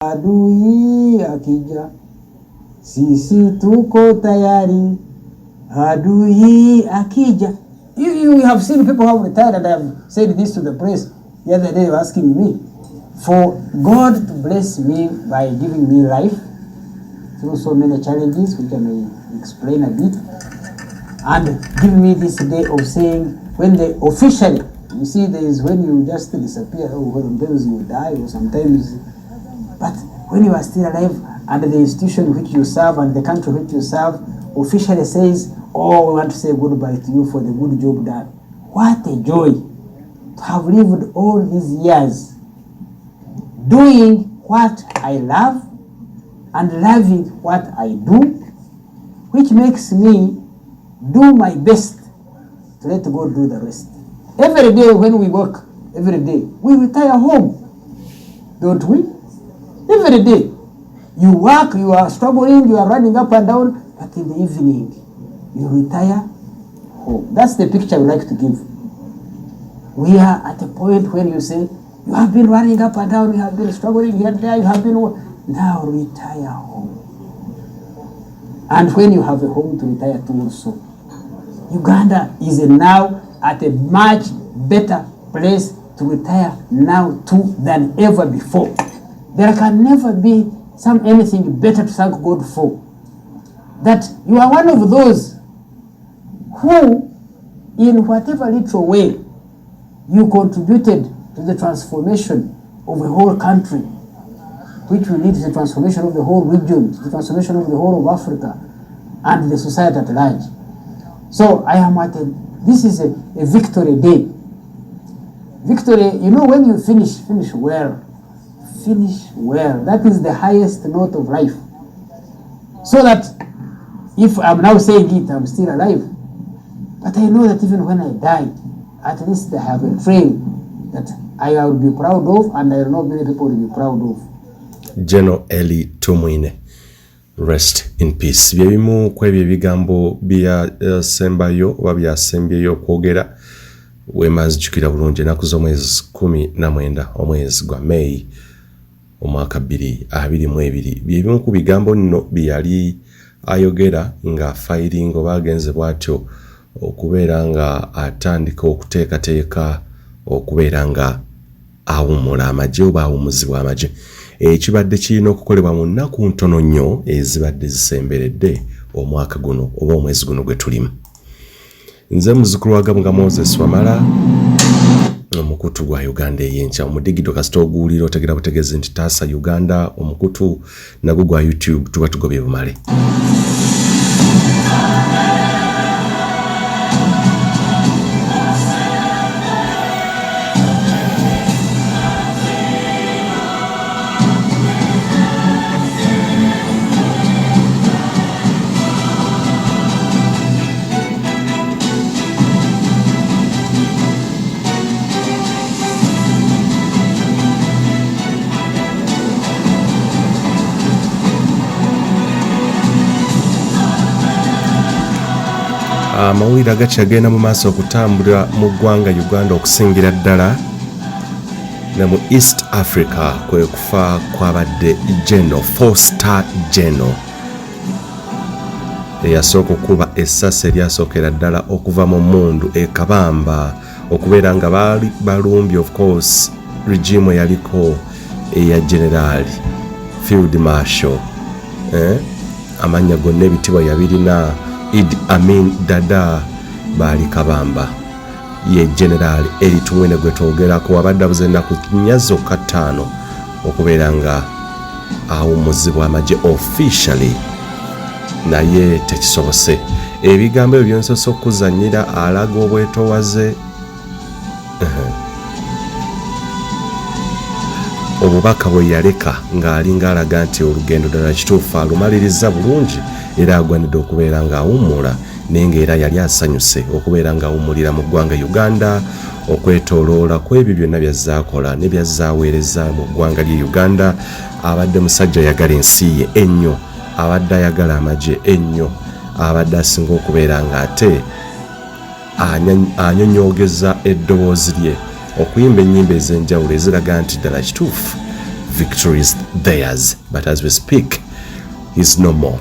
Adui akija, sisi tuko tayari. Adui akija. You have seen people who have retired, and I have said this to the press the other day, asking me for God to bless me by giving me life through so many challenges, which I may explain a bit, and give me this day of saying, when they officially, you see, there is when you just disappear, or sometimes you die, or sometimes, but when you are still alive, and the institution which you serve and the country which you serve officially says, oh, we want to say goodbye to you for the good job done. What a joy to have lived all these years doing what I love and loving what I do, which makes me do my best to let God do the rest. Every day when we work, every day, we retire home, don't we? Every day. You work, you are struggling, you are running up and down, but in the evening, you retire home. That's the picture I would like to give. We are at a point when you say, you have been running up and down, you have been struggling here and there, you have been, now retire home. And when you have a home to retire to also, Uganda is now at a much better place to retire now to than ever before. There can never be anything better to thank God for. That you are one of those who, in whatever little way, you contributed to the transformation of a whole country, which will lead to the transformation of the whole region, the transformation of the whole of Africa, and the society at large. So I am this is a victory day. Victory, you know, when you finish well. Finish well. That is the highest note of life. So that if I'm now saying it, I'm still alive. But I know that even when I die, at least I have a trail that I will be proud of, and I know many people will be proud of. General Elly Tumwine, rest in peace. Byebimu kwebyo ebigambo byasembayo oba byasembyeyo okwogera wemanzijukira bulungi ennaku z'omwezi 19 omwezi gwa May omwaka 2022. Byebimu ku bigambo nno byali ayogera nga firing oba agenze bw'atyo okubeera nga atandika okuteekateeka okubeera nga awummula amagye oba awummuzibwa amagye. Ekibadde kirina okukolebwa mu nnaku ntono nnyo ezibadde zisemberedde omwaka guno oba omwezi guno gwe tulimu. Nze muzzukulu wa Gamu Moses Wamala, omukutu gwa Uganda ey'enkya, omudigito kasita oguwulira otegera butegeezi nti taasa Uganda, omukutu nagwo gwa YouTube tuba tugobye bumale. Amawulire agakyagenda mu maaso okutambula mu ggwanga Uganda okusingira ddala ne mu East Africa kwe kufa kwabadde General 4-star General eyasooka okuba essasi eryasookera ddala okuva mu mmundu Kabamba okubeera nga baali balumbye of course regime yaliko eya General Field Marshal amanya gonna ebitibwa yabirina Idi Amin Dada baali Kabamba ye General Elly Tumwine gwe twogerako wabadde abuze ennaku 4 okubeera nga awummuzibwa amagye officially naye tekisobose. Ebigambo ebyo byonsoose okuzannyira alaga obwetoowaze obubaka bwe yaleka ng'alinga alaga nti olugendo ddala kituufu alumaliriza bulungi era agwanidde okubeera ng'awummula naye ng'era yali asanyuse okubeera ng'awummulira mu ggwanga Uganda okwetooloola ku ebyo byonna by'azzaakola ne by'azzaaweereza mu ggwanga ly'e Uganda. Abadde musajja ayagala ensi ye ennyo, abadde ayagala amagye ennyo, abadde asinga okubeera ng'ate anyonyoogeza eddoboozi lye okuyimba ennyimba ez'enjawulo eziraga nti ddala kituufu victory is theirs. But as we speak, he's no more.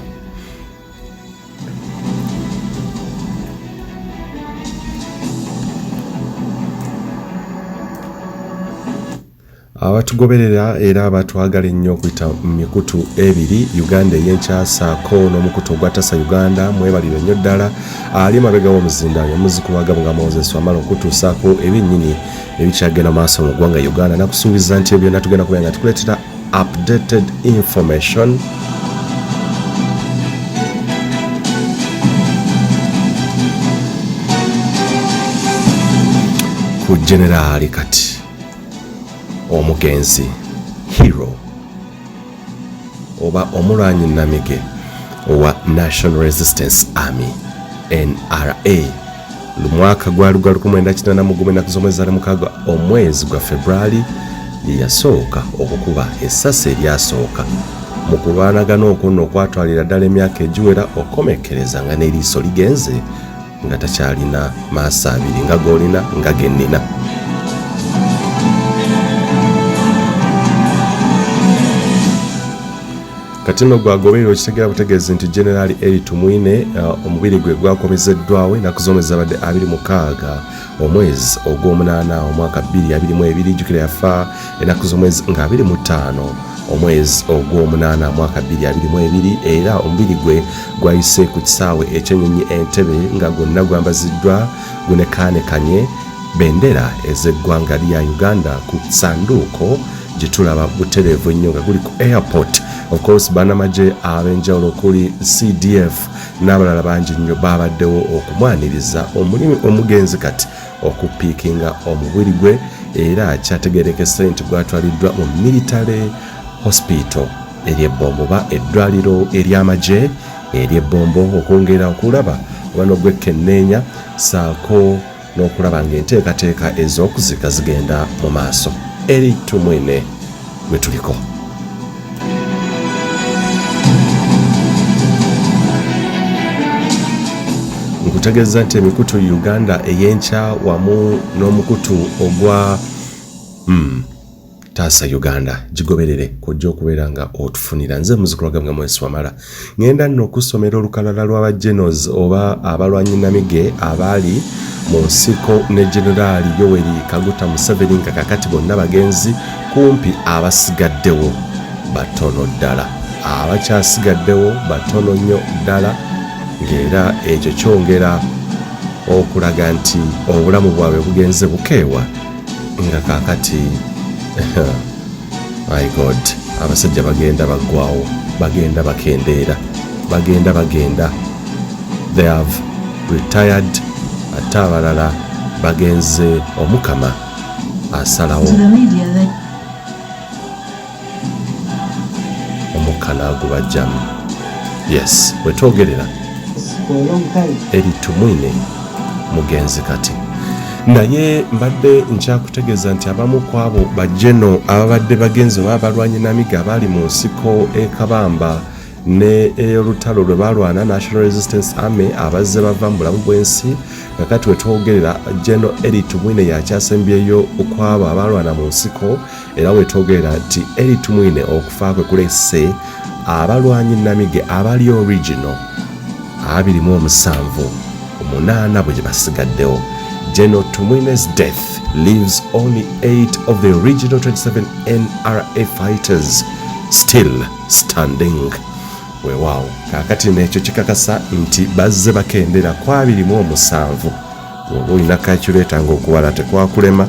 Abatugoberera era abatwagala ennyo okuyita mikutu ebiri Uganda ey'enkyasaako n'omukutu ogwatasa Uganda mwebalire nnyo ddala ali mabega w'omuzindaalo omuzukulu wa Gabunga Moses wamala okutuusaako ebinnyini ebikyagenda maaso mu ggwanga Uganda nakusuubiza nti byonna tugenda kubeera nga tukuleetera updated information ku generali kati omugenzi hero oba omulwanyi namige wa National Resistance Army NRA lumwaka gwali 1981 enaku z'omwezi mukaaga omwezi gwa February yasooka okukuba essasi eryasooka mu kulwanagana okuno okwatwalira ddala emyaka egiwera okomekereza nga n'eriiso ligenze nga takyalina maaso abiri nga g'olina nga gennina. Katino gwagoberera okitegera butegeezi nti General Elly Tumwine omubiri gwe gwakomezeddwawo enaku z'omwezi abadde 26 omwezi ogw'omunaana omwaka 2022 jjukira yafa enaku z'omwezi nga 25 omwezi ogw'omunaana mwaka 2022 era omubiri gwe gwayise ku kisaawe ekyennyonyi Entebbe nga gwonna gwambaziddwa gunekaanekanye bendera ez'eggwanga lya Uganda ku sanduuko gitulaba butereevu ennyo nga guli ku airport. Of course banamaje ab'enjawulo okuli CDF n'abalala bangi nnyo babaddewo okumwaniriza omulimu omugenzi kati okupiikinga omubiri gwe era kyategeerekese nti gwatwaliddwa mu military hospital ery'ebbombo ba eddwaliro ery'amagye ery'ebbombo okwongera okulaba wano gw'ekenneenya saako n'okulaba ng'enteekateeka ez'okuzika zigenda mu maaso. Elly Tumwine gwe tuliko. Nkutegeeza nti emikutu Uganda ey'enkya wamu n'omukutu ogwa taasa Uganda gigoberere kujja okubeera nga otufunira. Nze muzukulu wa Gabunga Moses wamala ngenda nno okusomera olukalala lw'abagenos oba abalwanyi namige abaali mu nsiko ne Generali Yoweri Kaguta Museveni nga kakati bonna bagenzi kumpi abasigaddewo batono ddala. Abakyasigaddewo batono nnyo ddala ng'era ekyo kyongera okulaga nti obulamu bwabwe bugenze bukeewa nga kakati my God abasajja bagenda baggwawo bagenda bakendeera bagenda they have retired ate abalala bagenze omukama asalawo omukana gubajjamu. Yes wetwogerera Elly Tumwine mugenzi kati naye mbadde nkyakutegeeza nti abamu ku abo bajeno ababadde bagenzi oba abalwanyi namiga abaali mu nsiko ekabamba ne olutalo lwe balwana National Resistance Army abazze bava mu bulamu bw'ensi kakati wetwogerera General Elly Tumwine yakyasembyeyo okwabo abalwana mu nsiko era wetwogerera nti Elly Tumwine okufa kwe kulese abalwanyi namige abali original 27 omunaana bwe basigaddewo. General Tumwine's death leaves only 8 of the original 27 NRA fighters still standing. Weewaawo kakati n'ekyo kikakasa nti bazze bakendera ku 27 oba olina calculator ng'okuwala tekwakulema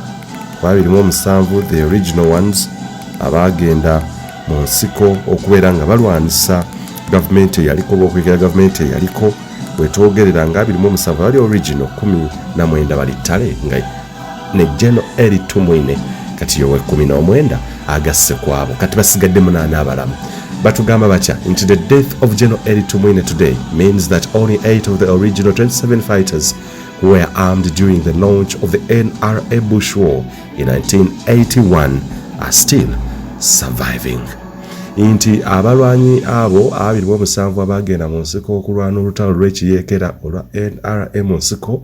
ku 27 the original ones abaagenda mu nsiko okubeera nga balwanisa gavumenti eyaliko oba okwekera gavumenti eyaliko wetwogerera nga 27 bali original 19 bali ttale nga ne General Elly Tumwine kati yowe 19 agasse kwabo kati basigadde 8 abalamu. Batugamba batya nti the death of General Elly Tumwine today means that only 8 of the original 27 fighters who were armed during the launch of the NRA Bush War in 1981 are still surviving. Inti abalwanyi abo 27 abagenda mu nsiko okulwana olutalo lw'ekiyeekera olwa NRA mu nsiko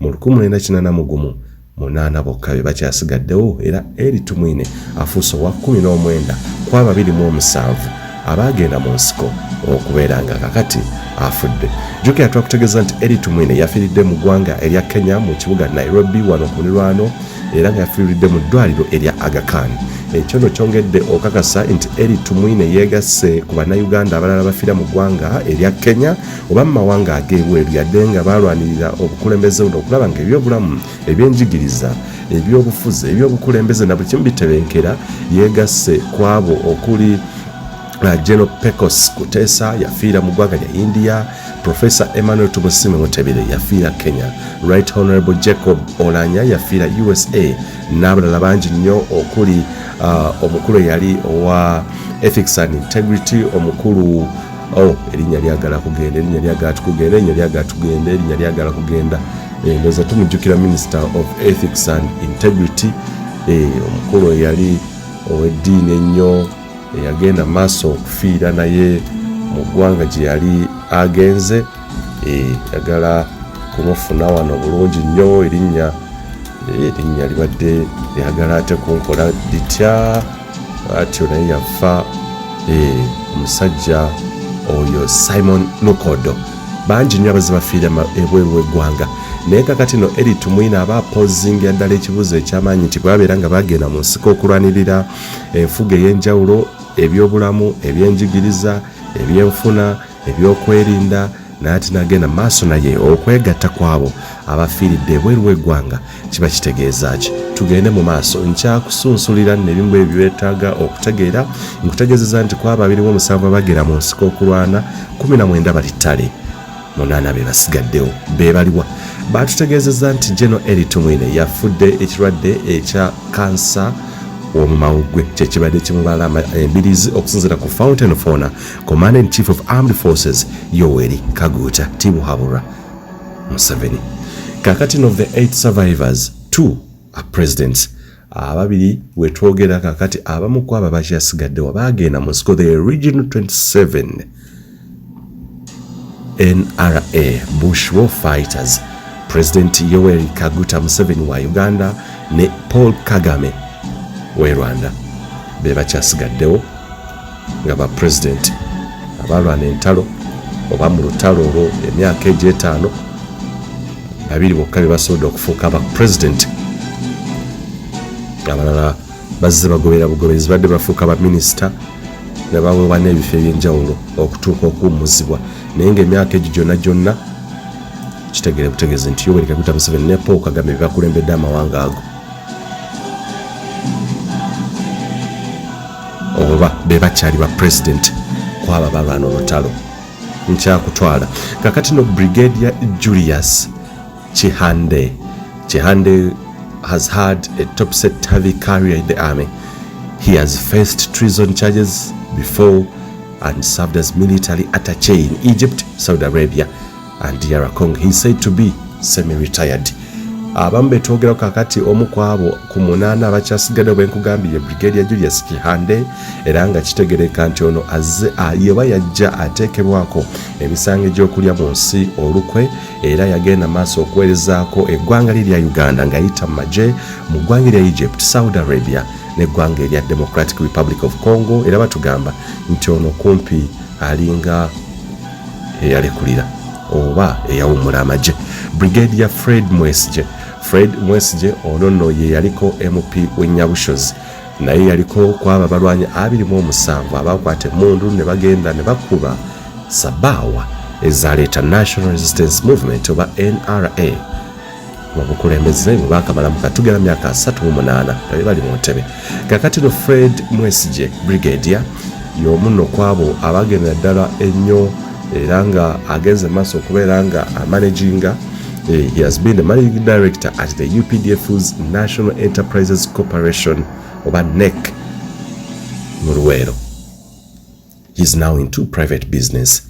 mu 1981 8 bokka be bakyasigaddewo era Elly Tumwine afuuse wa 19 ku 27 abaagenda mu nsiko okubeera nga kakati afudde. Jjukira twakutegeeza nti Elly Tumwine yafiiridde mu ggwanga erya Kenya mu kibuga Nairobi wano ku muliraano era nga yafiiridde mu ddwaliro erya Aga Khan. Ekyo nno kyongedde okakasa nti Elly Tumwine yeegasse ku bannayuganda abalala bafiira mu ggwanga erya Kenya oba mu mawanga ag'ebweru yadde nga balwanirira obukulembeze buno okulaba nga ebyobulamu, ebyenjigiriza, ebyobufuzi, ebyobukulembeze na buli kimu bitebenkera. Yeegasse ku abo okuli General Pecos Kutesa yafiira mu ggwanga lya India, Professor Emmanuel Tumusiime Mutebere yafiira Kenya, Right Honorable Jacob Olanya yafiira USA n'abalala bangi nnyo okuli omukulu eyali owa Ethics and Integrity omukulu erinnya lyagala kugenda ndoza tumujjukira Minister of Ethics and Integrity omukulu eyali ow'eddiini ennyo yagenda maaso okufiira naye mu ggwanga gye yali agenze yagala kumufuna wano bulungi nnyo erinnya libadde lyagala ate kunkola litya atyo naye yafa omusajja oyo Simon Lukodo. Bangi nnyo abazi bafiira ebweru w'eggwanga naye kakati no Elly Tumwine aba pozinga ddala ekibuuzo eky'amaanyi nti bwabeera nga bagenda mu nsiko okulwanirira enfuga ey'enjawulo, ebyobulamu, ebyenjigiriza, ebyenfuna, ebyokwerinda naati nagenda maaso naye okwegatta kwabo abafiiridde ebweru w'eggwanga kiba kitegeeza ki. Tugende mu maaso nkyakusunsulira n'ebimu ebyo byetaaga okutegeera. Nkutegeezeza nti ku 27 abagera mu nsiko okulwana 19 bali ttale, 8 be basigaddewo beebaliwa. Baatutegeezezza nti General Elly Tumwine yafudde ekirwadde ekya kansa omumawugwe kyekibadde kimubala embirizi okusinziira ku Fountain of Honor Commander in Chief of Armed Forces Yoweri Kaguta Tibuhaburwa Museveni. Kakati of the 8 survivors, 2 are presidents. Ababiri wetwogera kakati abamu ku abo bakyasigaddewo baagenda mu nsiko the Regional 27 NRA Bushwar Fighters. President Yoweri Kaguta Museveni wa Uganda ne Paul Kagame we Rwanda be bakyasigaddewo nga ba president abalwana entalo oba mu lutalo olwo emyaka egy'etaano babiri bokka be basobodde okufuuka aba president. Abalala bazze bagobera bugobezi badde bafuuka ba minisita ne baweebwa n'ebifo ebyenjawulo okutuuka okuwummuzibwa naye ng'emyaka egyo gyonna kitegere butegeeze nti Yoweri Kaguta Museveni ne Paul Kagame bakulembedde amawanga ago oba be bakyali ba president kwaba balwana olutalo. Nkyakutwala kakati no Brigadier Julius Chihande has had a topsy-turvy career in the army. He has faced treason charges before and served as military attaché in Egypt, Saudi Arabia and DR Congo. He is said to be semi-retired. Abamu betwogera kakati omu ku abo ku 8 abakyasigadde bwe nkugambye Brigadier Julius Chihande era nga kitegereka nti ono azze yeba yajja ateekebwako emisango egy'okulya mu nsi olukwe era yagenda maaso okuweerezaako eggwanga lirya Uganda ng'ayita mu magye mu ggwanga erya Egypt, Saudi Arabia n'eggwanga erya Democratic Republic of Congo era batugamba nti ono kumpi alinga eyalekulira oba eyawummula amagye. Brigadier Fred Mwesige ono nno ye yaliko MP w'Enyabushozi naye yaliko kwaba balwanyi 27 abakwata emmundu ne bagenda ne bakuba Sabawa ezaleeta National Resistance Movement oba NRA mu bukulembeze bwe baakamala mu katugera myaka 38 bali bali mu ntebe. Kakati no Fred Mwesige Brigadier y'omu nno kwabo abagenda ddala ennyo era nga agenze maaso okubeera nga amanaginga. He has been the managing director at the UPDF's National Enterprises Corporation oba NEC Muruwero. He is now into private business.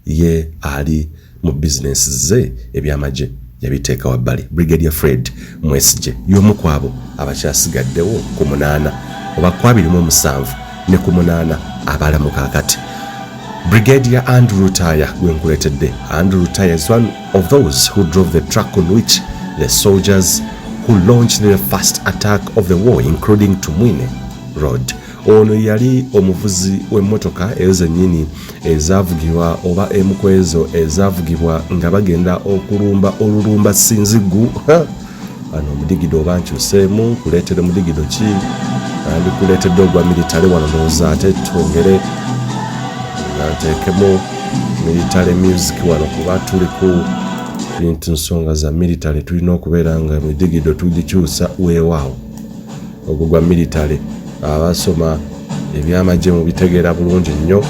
Ye ali mu business ze ebyamagye yabiteeka wabbali. Brigadier Fred Mwesige y'omu kwabo abakyasigaddewo ku 8 oba ku 27 ne ku 8 abalamu kakati. Brigadier Andrew Rutaya gwenkuletedde. Andrew Rutaya is one of those who drove the truck on which the soldiers who launched the first attack of the war, including Tumwine Road. Ono yali omuvuzi w'emmotoka ezo nnyini ezavugibwa oba emu ku ezo ezavugibwa nga bagenda okulumba olulumba Sinzigu. Ano omudigido oba nkyuseemu kuleetera mudigido ki andi kuleetedde ogwa militale wano ndowooza ate twongere nga nteekemu military music wano kuba tuli ku bintu nsonga za military tulina okubeera nga mudigido tugikyusa weewaawo ogwo gwa military abasoma ebyamagye mu bitegeera bulungi nnyo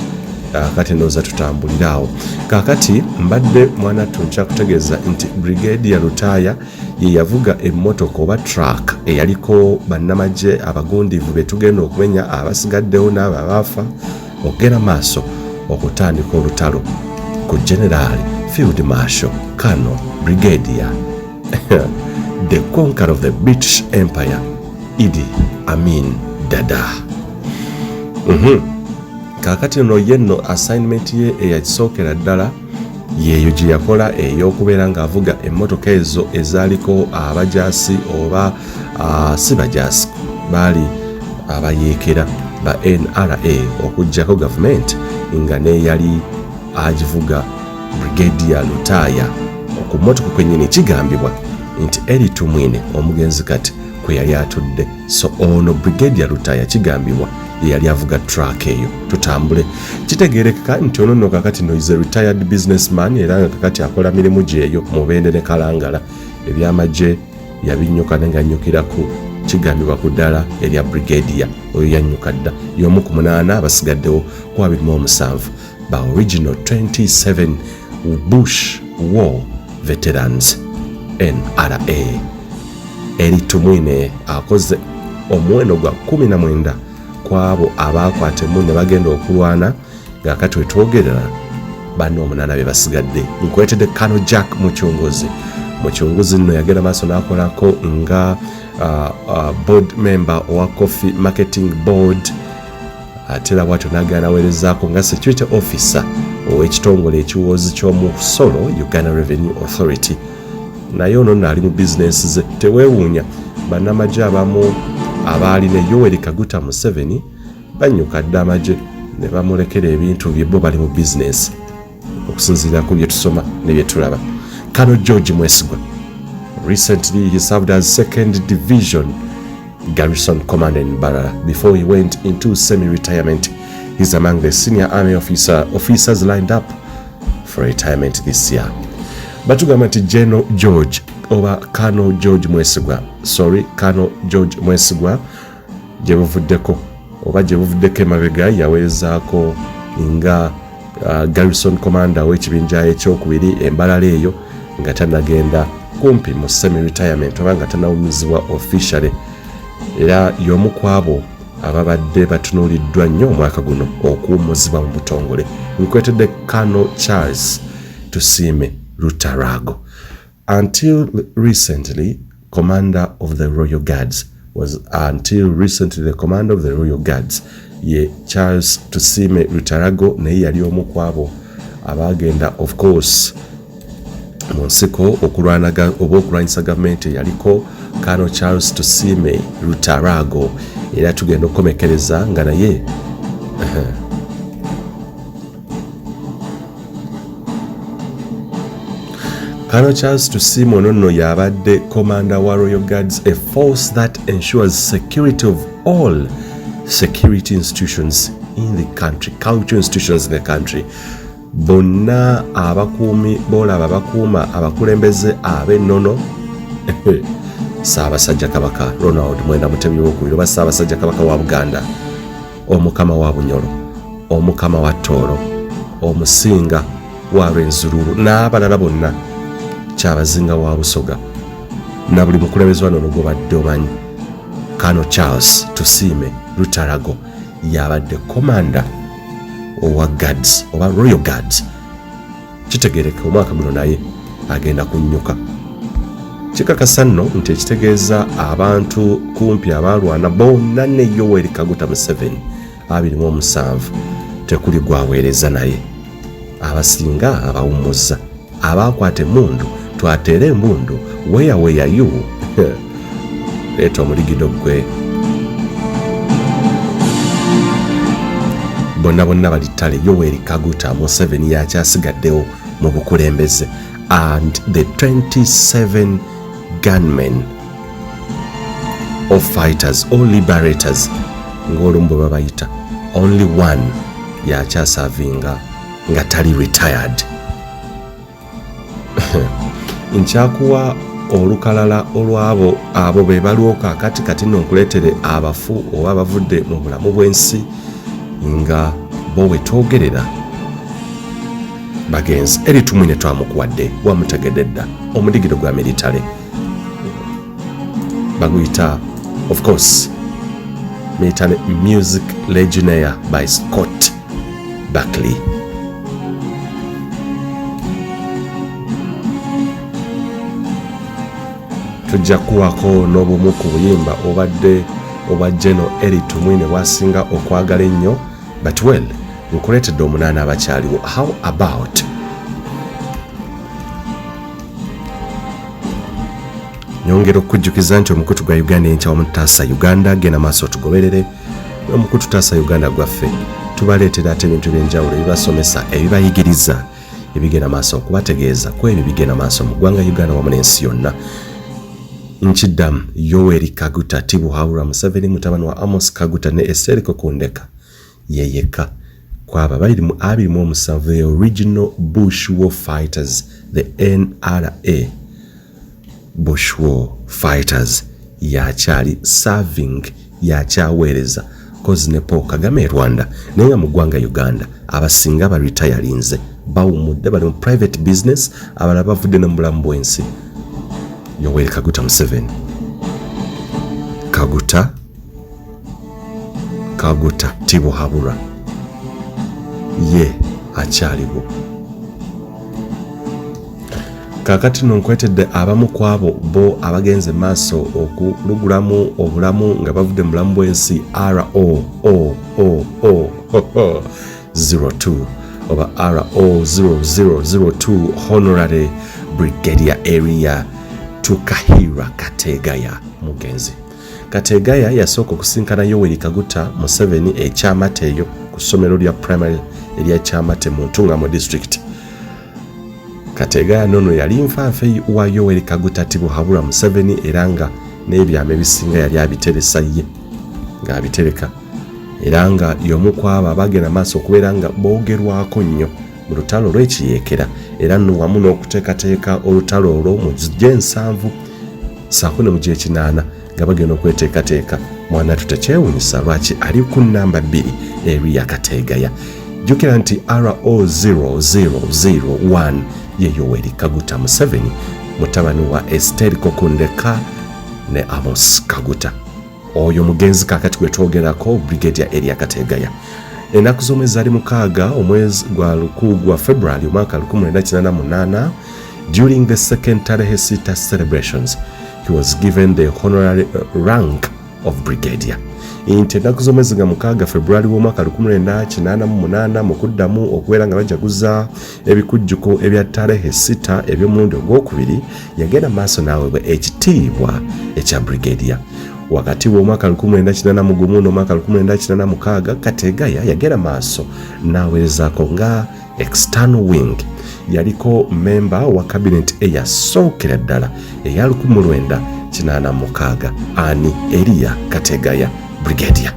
kati ndowooza tutambuliraawo kaakati mbadde mwana tunca kutegeeza nti brigade ya Lutaaya ye yavuga emmotoka oba truck eyaliko bannamagye abagundiivu be tugenda okumenya abasigaddewo n'abo abaafa okugenda maaso okutandika olutalo ku General Field Marshal Colonel Brigadier the conqueror of the British Empire Idi Amin Dada. Kakati no yenno assignment ye eyakisookera ddala yeeyo gye yakola ey'okubeera ng'avuga emmotoka ezo ezaaliko abajaasi oba si bajaasi baali abayeekera ba NRA okuggyako gavumenti nga ne yali agivuga Brigadier Lutaaya ku mmotoka kwennyini kigambibwa nti Elly Tumwine omugenzi kati kwe yali atudde. So ono Brigadier Lutaaya kigambibwa ye yali avuga truck eyo. Tutambule kitegeerekeka nti ono nno kakati no is a retired businessman era nga kakati akola mirimu gyeyo mu Bende ne Kalangala ebyamagye yabinnyuka nengannyukira ku kigambibwa ku ddala erya Brigadier oyo yannyuka dda y'omu ku 8 abasigaddewo ku 27 ba original 27 Bush War Veterans NRA. Elly Tumwine akoze omuwendo gwa 19 kwabo abaakwatemu ne bagenda okulwana nga kati wetwogerera bano 8 be basigadde nkwetedde Colonel Jack Mukyunguzi nno yagenda maaso n'akolako nga board member owa Coffee Marketing Board atera bwatyo n'agenda naweerezaako nga security officer ow'ekitongole ekiwoozi ky'omusolo Uganda Revenue Authority. Naye ono nno ali mu bizinesi ze. Teweewuunya bannamagye abamu abaali ne Yoweri Kaguta Museveni bannyuka dda amagye ne bamulekera ebintu bye bo bali mu bizinesi okusinziira ku bye tusoma ne bye tulaba. Colonel George Mwesigwa recently he served as 2nd Division Garrison Commander in Abalara before he went into semi-retirement. He's among the senior army officers lined up for retirement this year. Batugamba nti Colonel George Mwesigwa gye buvuddeko oba gye buvuddeko emabega yaweerezaako nga Garrison Commander w'ekibinja ekyokubiri Embalala eyo nga tannagenda kumpi mu semi-retirement oba nga tannawumizibwa officially era y'omu ku abo ababadde batunuuliddwa nnyo omwaka guno okuwummuzibwa mu butongole. Nkwetedde Colonel Charles Tusiime Lutarago. Until recently, the commander of the Royal Guards ye Charles Tusiime Lutarago naye yali omu ku abo abagenda of course mu nsiko okulwanyisa gavumenti eyaliko Colonel Charles Tusiime Lutarago era tugenda okukomekereza nga naye Colonel Charles Tusiime ono nno yabadde commander wa Royal Guards, a force that ensures security of all security institutions in the country, cultural institutions in the country. Bonna abakuumi boolaba abakuuma abakulembeze ab'ennono Ssaabasajja Kabaka Ronald Mwenda Mutebi w'okubiri oba Ssaabasajja Kabaka wa Buganda, omukama wa Bunyoro, omukama wa Tooro, omusinga wa Rwenzururu n'abalala bonna Kyabazinga wa Busoga na buli mukulembeze wano gw'obadde omanyi. Colonel Charles Tusiime Lutarago yabadde commander owa Guards oba Royal Guards. Kitegereka omwaka guno naye agenda kunnyuka. Kikakasa nno nti ekitegeeza abantu kumpi abalwana bonna ne Yoweri Kaguta Museveni 27 tekuli gwaweereza naye. Abasinga abawummuza abakwata emmundu twateera embundu weya you leeta omuligido gwe. Bonna bali ttale. Yoweri Kaguta Museveni yakyasigaddewo mu bukulembeze, and the 27 gunmen or fighters or liberators ng'olumu bwe babayita, only one yakyasavinga nga tali retired. Nkyakuwa olukalala olw'abo abo be baliwo kaakati kati n'okuleetere abafu oba abavudde mu bulamu bw'ensi nga bo wetwogerera bagenzi. Elly Tumwine twamukuwadde, wamutegedde dda omudigido gwa military baguyita, of course, military music legionnaire by Scott Buckley. Tujja kuwako n'obumu ku buyimba obadde obwa General Elly Tumwine bwasinga okwagala ennyo, but well, nkuleetedde omunaana abakyaliwo. How about nyongera okujjukiza nti omukutu gwa Uganda enkya wamutaasa Uganda, genda maaso tugoberere omukutu taasa Uganda gwaffe, tubaleetera ate ebintu ebyenjawulo ebibasomesa, ebibayigiriza, ebigenda maaso okubategeeza ku ebyo bigenda maaso mu ggwanga Uganda wamu n'ensi yonna. Nkiddamu, Yoweri Kaguta Tibuhaura Museveni mutabani wa Amos Kaguta ne Esther Kokundeka yeyeka kwaba abiri mu omusanvu, the original Bush War Fighters, the NRA Bush War Fighters, yakyali serving, yakyaweereza kozi ne Paul Kagame Rwanda, naye nga mu ggwanga Uganda abasinga baretirinze, bawumudde bali mu private business, abalala bavudde ne mu bulamu bw'ensi. Yoweri Kaguta Museveni Kaguta Tibuhaura ye akyaliwo. Kakati nonkwetedde abamu kwabo bo abagenze maaso okulugulamu obulamu nga bavudde mu bulamu bw'ensi RO02 oba RO0002 Honorary Brigadier Area Tukahira Kategaya mugenzi. Kategaya yasooka okusinkana Yoweri Kaguta Museveni ekyamate eyo ku ssomero lya primary erya Kyamate mu Ntungamo district. Kategaya nono yali nfanfe wa Yoweri Kaguta Tibuhaura Museveni era nga n'ebyama ebisinga yali abiteresa ye nga abitereka, era nga y'omu kwabo abagenda maaso okubeera nga boogerwako nnyo mu lutalo lw'ekiyeekera, era wamu n'okuteekateeka olutalo olwo mu G7 saako ne mu G8 nga bagenda okweteekateeka. Mwana tutekyewunyisa lwaki ali ku namba 2 eri ya Kategaya. Jjukira nti RO0001 ye Yoweri Kaguta Museveni mutabani wa Esther Kokundeka ne Amos Kaguta. Oyo mugenzi kakati gwe twogerako Brigadier Elly Kategaya. Ennaku z'omwezi ali 6 omwezi gwa February omwaka 1988, during the second Tarehe Sita celebrations, he was given the honorary rank of brigadier. Nti ennaku z'omwezi ga 6 February w'omwaka 1988 mu kuddamu okubeera nga bajaguza ebikujjuko ebya Tarehe Sita eby'omulundi ogwokubiri, yagenda maaso n'aweebwa ekitiibwa ekya brigadier. Wakati w'omwaka 1981 n'omwaka 1986 Kategaya yagenda maaso n'aweerezaako nga external wing. Yaliko member wa cabinet eyasookera ddala eya 1986 ani Elly Kategaya brigadier.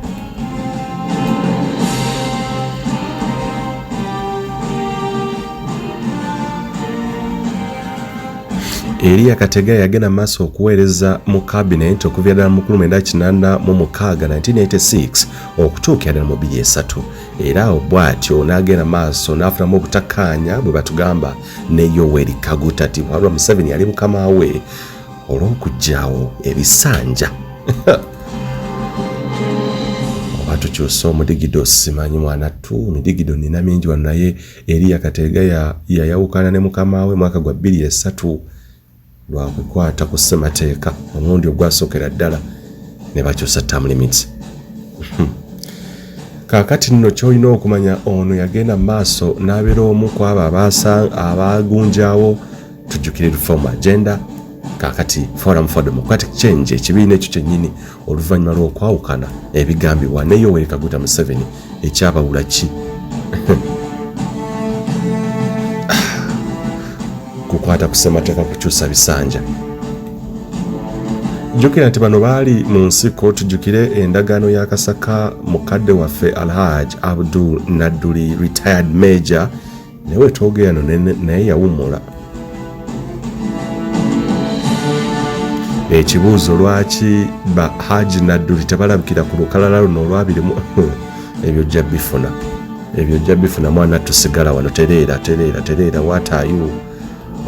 Elly Kategaya yagenda maaso okuweereza mu cabinet okuva ddala mu 1986 okutuukira ddala mu 2003, era bw'atyo n'agenda maaso n'afunamu obutakkaanya bwe batugamba ne Yoweri Kaguta Tibuhaura Museveni yali mukama we olw'okuggyaawo ebisanja. Oba tukyusa omudigido simanyi mwana tu midigido nina mingi wano, naye Elly Kategaya yayawukana ne mukama we mwaka gwa 2003 lwakukwata ku ssemateeka omulundi ogwasookera ddala ne bakyusa term limits. Kaakati nno ky'olina okumanya, ono yagenda maaso n'abeera omu ku abo abagunjaawo tujjukire reform agenda kakati Forum for Democratic Change ekibiina ekyo kyennyini oluvannyuma lw'okwawukana ebigambibwa ne Yoweri Kaguta Museveni ekyabawula ki kukwata ku ssemateeka kukyusa bisanja. Jjukira nti bano baali mu nsiko. Tujjukire endagaano ya Kasaka mukadde waffe Alhaj Abdul Nadduli retired major newe twogera naye yawummula. Ekibuuzo lwaki ba Haji Nadduli tebalabikira ku lukalala luno olwabirimu ebyo jja bifuna mwana tusigala wano tereera watayu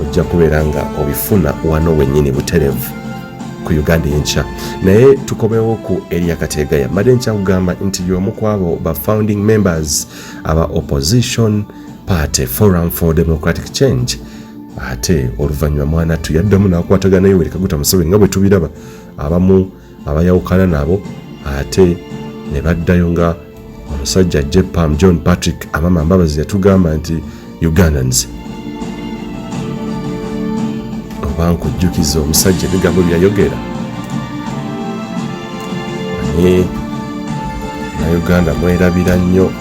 ojja kubeera nga obifuna wano wennyini buterevu ku Uganda enkya. Naye tukomewo ku Elly Kategaya. Mbadde nkyakugamba nti y'omu ku abo ba founding members aba opposition party Forum for Democratic Change. Ate oluvannyuma mwana tuyaddamu n'akwatagana Yoweri Kaguta Museveni nga bwe tubiraba abamu abayawukana nabo ate ne baddayo nga omusajja Jepam John Patrick Amama Mbabazi yatugamba nti Ugandans oba nkujjukiza omusajja ebigambo byayogera naye na Uganda mwerabira nnyo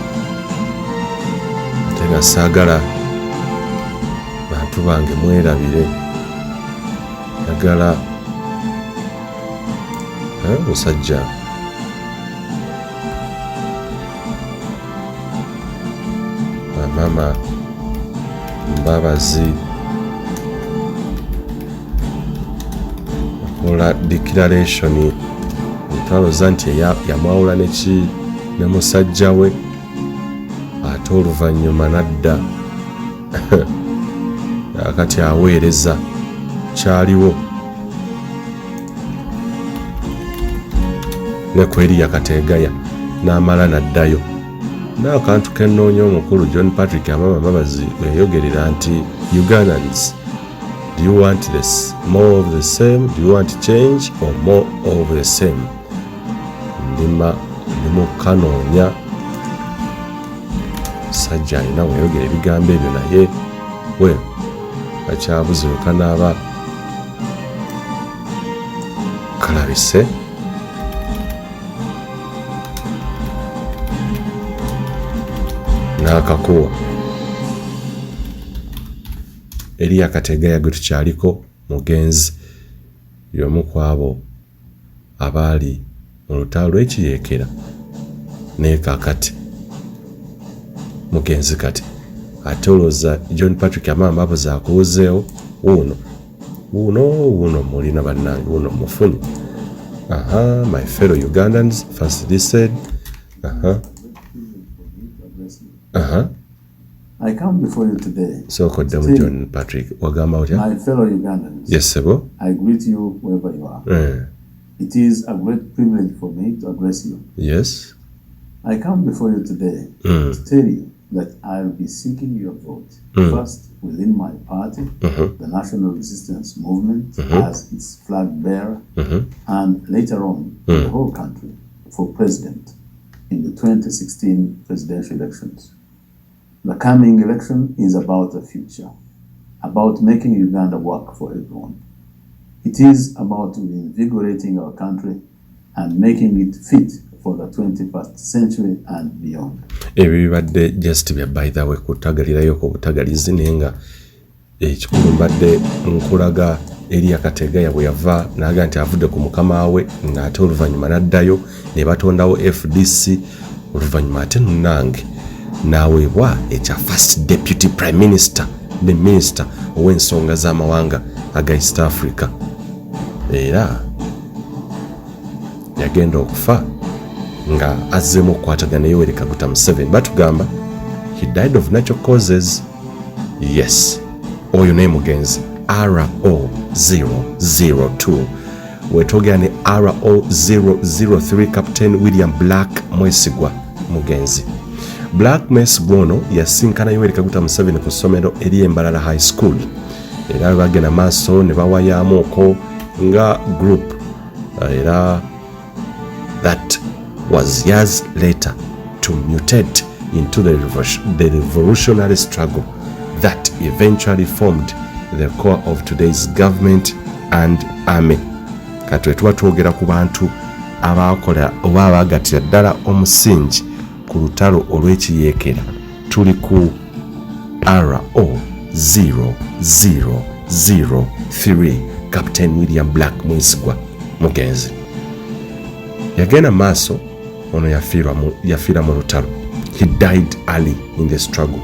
ate nga saagala bantu bange mwerabire yagala musajja Mama Mbabazi okola declaration ntwaloza nti yamwawula ne musajja we ate oluvannyuma nadda akati aweereza kyaliwo ne ku Elly Kategaya n'amala naddayo. N'akantu kennoonya omukulu John Patrick Amama Mbabazi yayogerera nti Ugandans, do you want this more of the same? Do you want change or more of the same? Ndimu kanoonya sajja alina weyogera ebigambo ebyo naye we akyabuzibuka n'aba kalabise n'akakuwa. Elly Kategaya gwe tukyaliko mugenzi y'omu ku abo abaali mu lutalo lw'ekiyeekera naye kaakati mugenzi kati ate olowooza John Patrick Amama Mbabazi akuwuzeewo wuuno mulina bannange wuuno mufunye. My fellow Ugandans, firstly said I come before you today. So koddamu John Patrick wagamba otya? My fellow Ugandans. Yes, sebo. I greet you wherever you are. It is a great privilege for me to address you. Yes. I come before you today to tell you that I'll be seeking your vote first within my party, the National Resistance Movement, as its flag bearer, and later on in the whole country for president in the 2016 presidential elections. The coming election is about the future, about making Uganda work for everyone. It is about reinvigorating our country and making it fit for the 21st century and beyond. Ebibadde just bya by the way kutagalirayo ko butagalizi nenga ekikulu mbadde nkulaga Elly Kategaya bwe yava naga nti avudde ku mukama we n'ate oluvannyuma n'addayo ne batondawo FDC oluvannyuma ate nange n'aweebwa ekya first deputy prime minister ne minister ow'ensonga z'amawanga aga East Africa era yagenda okufa nga azzeemu okukwatagana Yoweri Kaguta Museveni. Batugamba he died of natural causes. Yes, oyo naye mugenzi RO002 wetwogera ne RO003 Captain William Black Mwesigwa mugenzi. Black Mwesigwa ono yasinkana Yoweri Kaguta Museveni ku ssomero ery'Embalala High School era bagenda maaso ne bawayaamu okwo nga group era that was years later to mutate into the revolutionary struggle that eventually formed the core of today's government and Army. Kati tuba twogera ku bantu abakola oba abagattira ddala omusingi ku lutalo olw'ekiyeekera. Tuli ku RO0003 Captain William Black Mwesigwa mugenzi. Yagenda maaso ono yafiira mu lutalo. He died early in the struggle.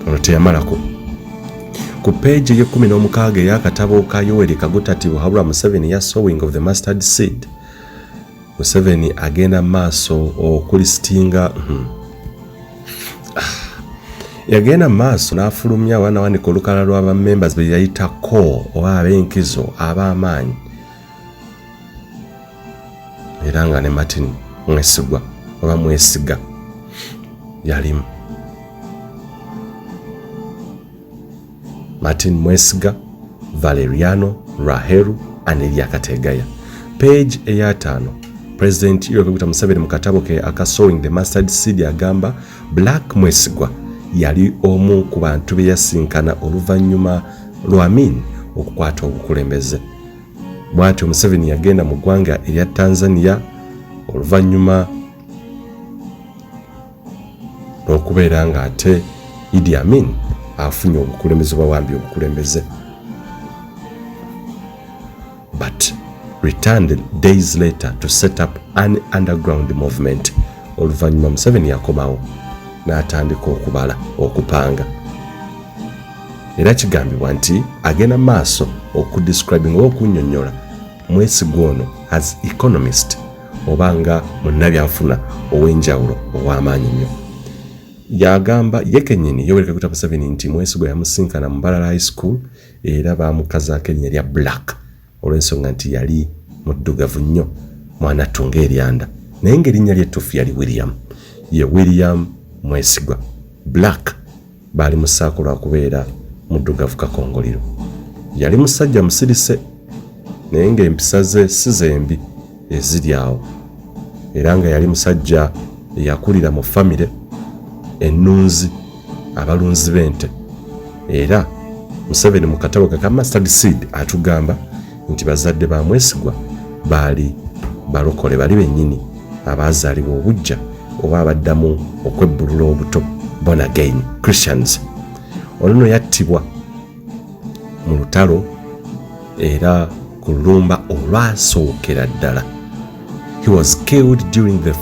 Ono teyamalako. Ku page ye-16 ey'akatabo ka Yoweri Kaguta Tibuhaburwa Museveni ya Sowing of the Mustard Seed, Museveni agenda maaso okulistinga yagenda maaso n'afulumya wanawanika olukala lw'aba members be yayita core oba ab'enkizo ab'amaanyi era nga ne Martin Mwesigwa oba Mwesiga yalimu. Martin Mwesiga, Valeriano, Raheru and Elly Kategaya. Page eya 5. President Yoweri Kaguta Museveni mu katabo ke aka Sowing the Mustard Seed agamba Black Mwesigwa yali omu ku bantu be yasinkana oluvannyuma lwa Amin okukwata obukulembeze. Bw'atyo Museveni yagenda mu ggwanga erya Tanzania oluvannyuma okubeera nga ate Idi Amin afunye obukulembeze bawambye obukulembeze, but returned days later to set up an underground movement. Oluvannyuma Museveni yakomawo n'atandika okupanga. Era kigambibwa nti agenda maaso okudescribing oba okunnyonnyola Mwesigwa ono as economist oba nga munnabyanfuna ow'enjawulo ow'amaanyi nnyo. Yagamba yekennyini Yoweri Kaguta Museveni nti Mwesigwa yamusinkana mu Abalara High School era baamukazaako erinnya lya Black olw'ensonga nti yali muddugavu nnyo, mwana ttunga eryanda, naye ng'erinnya ly'ettuufu yali William. Ye William Mwesigwa. Black baali musaako lwa kubeera muddugavu kakongoliro. Yali musajja musirise naye ng'empisa ze si zembi eziri awo, era nga yali musajja eyakulira mu famire ennunzi, abalunzi b'ente. Era Museveni mu katabo ka Mustard Seed atugamba nti bazadde ba Mwesigwa baali balokole, bali bennyini abaazaalibwa obujja oba abaddamu okwebbulula obuto, born again Christians. Ono yattibwa mu lutalo era ku lulumba olwasookera ddala. He was killed during the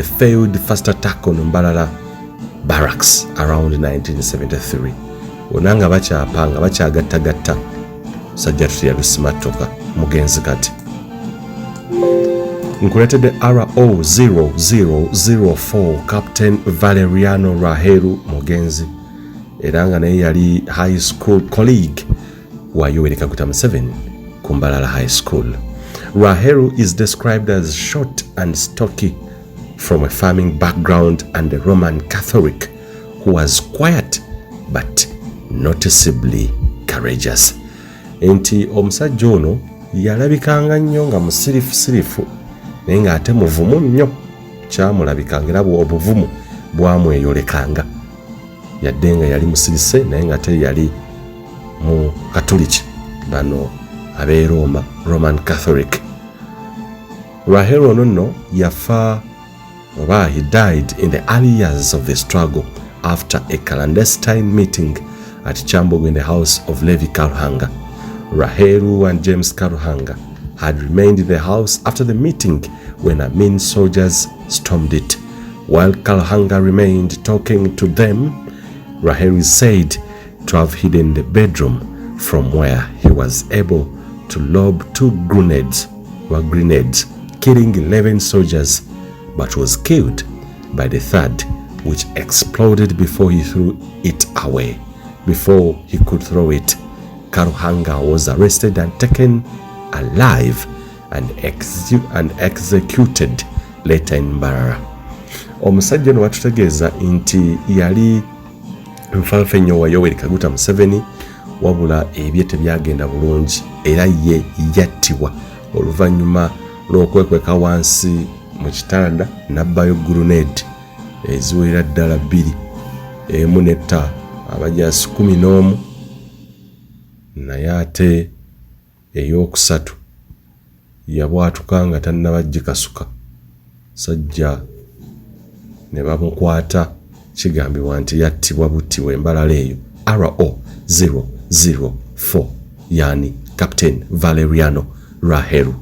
failed first attack on Mbalala barracks around 1973. Onanga bakyapanga bakyagattagatta sajja tuyalusimatoka mugenzi kati. Nkuletedde RO0004 Captain Valeriano Raheru mugenzi era nga naye yali high school colleague wa Yoweri Kaguta Museveni ku Mbalala High School. Raheru is described as short and stocky from a farming background and a Roman Catholic who was quiet but noticeably courageous. Enti omusajja ono yalabikanga nnyo nga musirifu naye ng'ate muvumu nnyo, kyamulabikanga era obuvumu bwamweyolekanga, yadde nga yali musirise naye ng'ate yali mu Katoliki, bano ab'e Roma, Roman Catholic. Raheru ono nno yafa oba he died in the early years of the struggle after a clandestine meeting at Chambogo in the house of Levi Karuhanga. Raheru and James Karuhanga had remained in the house after the meeting when Amin soldiers stormed it. While Karuhanga remained talking to them, Raheru is said to have hidden the bedroom from where he was able to lob 2 grenades, killing 11 soldiers, but was killed by the 3rd, which exploded before he threw it away. Before he could throw it, Karuhanga was arrested and taken alive and executed later in Mbarara. Omusajja ono watutegeeza nti yali nfanfe nnyo wa Yoweri Kaguta Museveni, wabula ebye tebyagenda bulungi era ye yattibwa oluvannyuma lw'okwekweka wansi mu kitanda n'abbayo grenade eziwera ddala 2, emu netta abajaasi 11, naye ate eyokusatu yabwatuka nga tannabagikasuka sajja ne bamukwata kigambibwa nti yattibwa buttibwa embalala eyo RO 004 yani Captain Valeriano Raheru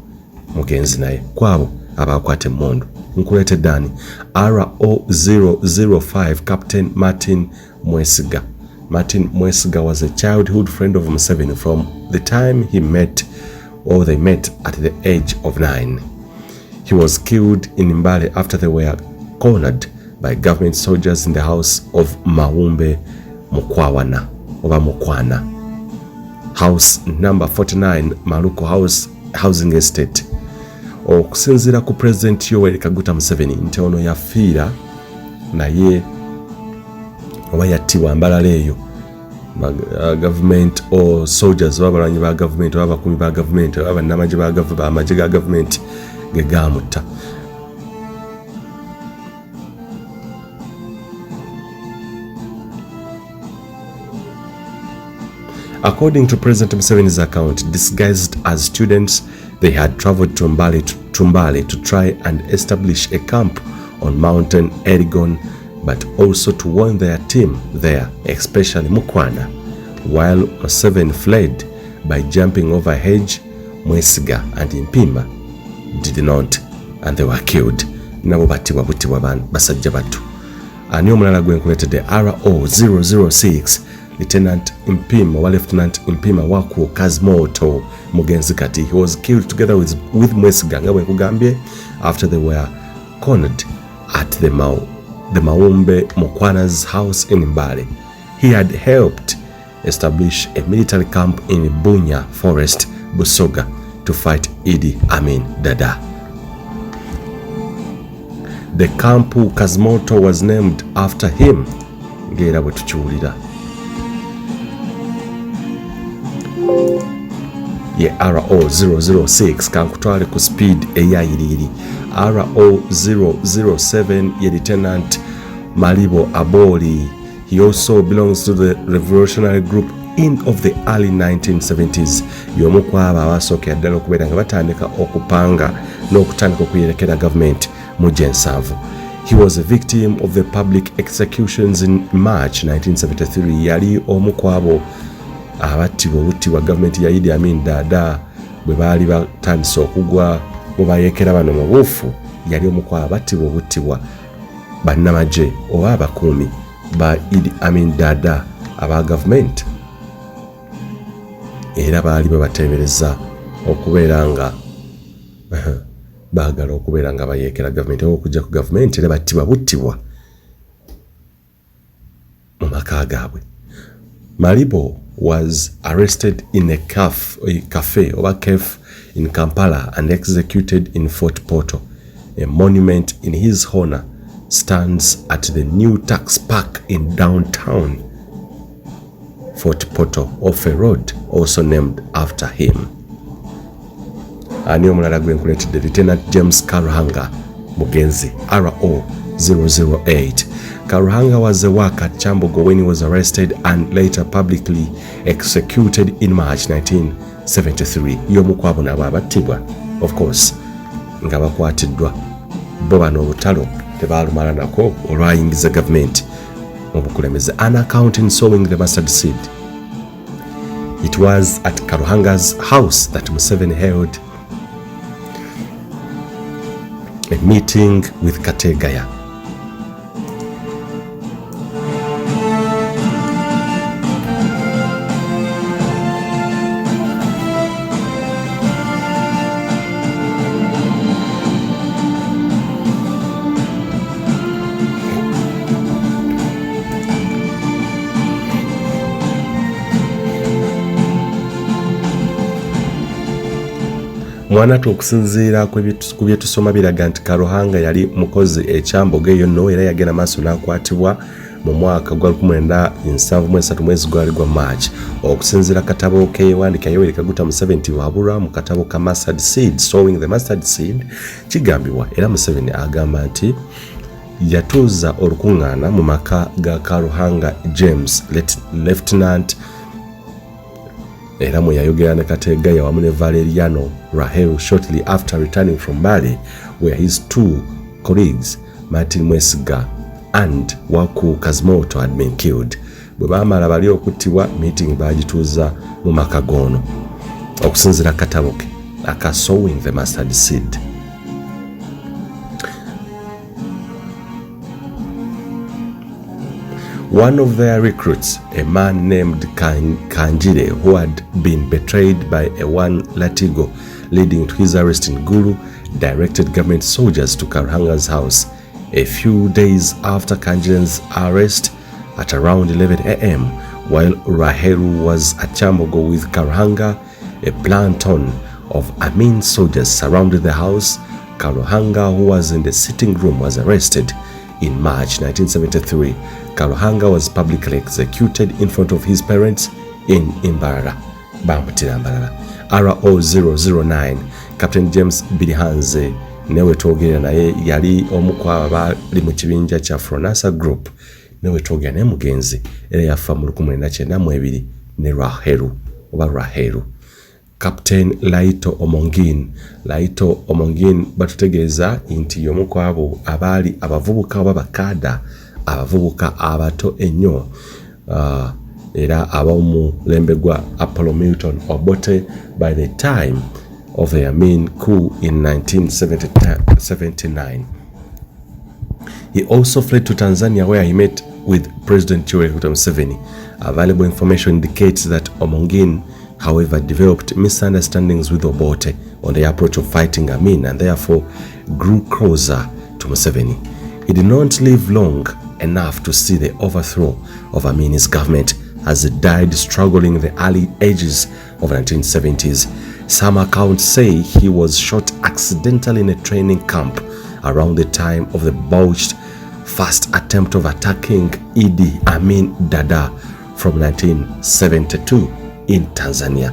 mugenzi naye kwabo abakwata emmondo nkuleete Dani RO 005 Captain Martin Mwesiga. Martin Mwesiga was a childhood friend of Museveni from the time they met at the age of 9. He was killed in Mbale after they were cornered by government soldiers in the house of Mawumbe Mukwana, house number 49 Maluko House Housing Estate. Okusinziira ku President Yoweri Kaguta Museveni nti ono yafiira naye oba yattibwa mbalala eyo government or soldiers babalanyi ba government oba bakumi ba government oba bannamagye b'amagye ga government ge gaamutta. According to President Museveni's account, disguised as students, they had traveled to Mbale to try and establish a camp on Mountain Elgon, but also to warn their team there, especially Mukwana. While Museveni fled by jumping over a hedge, Mwesiga and Impima did not, and they were killed. Nabo batibwa butibwa basajja battu. Ani omulala gwe nkuleetedde RO 006 Lieutenant Impima Waku Kazmoto mugenzi kati. He was killed together with Mwesiga nga bwe nkugambye after they were cornered at the Mawumbe Mukwana's house in Mbale. He had helped establish a military camp in Bunya Forest, Busoga, to fight Idi Amin Dada. The camp Kazmoto was named after him. Ngera bwe tukiwulira. Ye RO 006 kankutwale ku speed eyayiriri. RO 007 ye Lieutenant Malibo Aboli. He also belongs to the revolutionary group of the early 1970s. Y'omu kwabo abasookera ddala okubeera nga batandika okupanga n'okutandika okuyerekera government mu Jensavu. He was a victim of the public executions in March 1973. Yali omu kwabo abattibwa obuttibwa gavumenti ya Idi Amin Dada bwe baali batandise okugwa mu bayekera bano mu buufu. Yali omu kwabo abattibwa obuttibwa bannamagye oba abakuumi ba Idi Amin Dada aba gavumenti, era baali babateebereza okubeera nga baagala okubeera nga bayekera gavumenti oba okujja ku gavumenti era battibwa buttibwa mu maka gaabwe. Malibo was arrested in a cafe in Kampala and executed in Fort Portal. A monument in his honor stands at the new tax park in downtown Fort Portal off a road also named after him. Ani omulala gwe nkuleetedde Lieutenant James Karuhanga mugenzi RO 008. Karuhanga was a worker at Chambogo when he was arrested and later publicly executed in March 1973. Y'omu kwabo nabo abattibwa, of course, nga bakwatiddwa. Bo bano obutalo tebaalumala nako olwayingiza gavumenti mu bukulembeze. An account in sowing the mustard seed. It was at Karuhanga's house that Museveni held a meeting with Kategaya. Mwanatu okusinziira ku bye tusoma biraga nti Karuhanga yali mukozi ekyambogo eyo nno era yagenda maaso n'akwatibwa mu mwaka gwa 1973 mwezi gwali gwa March. Okusinziira katabo keewandiika Yoweri Kaguta Museveni wabulwa mu katabo ka Mustard Seed, Sowing the Mustard Seed, kigambibwa era Museveni agamba nti yatuuza olukuŋŋaana mu maka ga Karuhanga James, Lieutenant era mwe yayogera ne Kategaya wamu ne Valeriano Rahelu shortly after returning from Mali, where his two colleagues Martin Mwesiga and Waku Kazimoto had been killed. Bwe baamala bali okuttibwa, meeting bagituuza mu Makagono okusinziira katabo ke aka Sowing the Mustard Seed. One of their recruits, a man named Kanjire, who had been betrayed by a one Latigo leading to his arrest in Gulu, directed government soldiers to Karuhanga's house. A few days after Kanjire's arrest, at around 11 a.m., while Rahelu was at Chambogo with Karuhanga, a platoon of Amin soldiers surrounded the house. Karuhanga, who was in the sitting room, was arrested. In March 1973, Karuhanga was publicly executed in front of his parents in Imbarara. RO009, Captain James Birihanze newe twogera naye yali omu ku abali mu kibinja kya Fronasa Group, newe twogera naye mugenzi era yafa mu 1992 ne Rahelu. Captain Laito Omongin batutegeeza nti y'omu ku abo abaali abavubuka b'abakada, abavubuka abato ennyo era ab'omulembe gwa Apollo Milton Obote by the time of the Amin coup in 1979. He also fled to Tanzania, where he met with President Museveni. Available information indicates that Omongin, however, developed misunderstandings with Obote on the approach of fighting Amin and therefore grew closer to Museveni. He did not live long enough to see the overthrow of Amin's government, as he died struggling in the early ages of the 1970s. Some accounts say he was shot accidentally in a training camp around the time of the botched first attempt of attacking Idi Amin Dada from 1972 in Tanzania.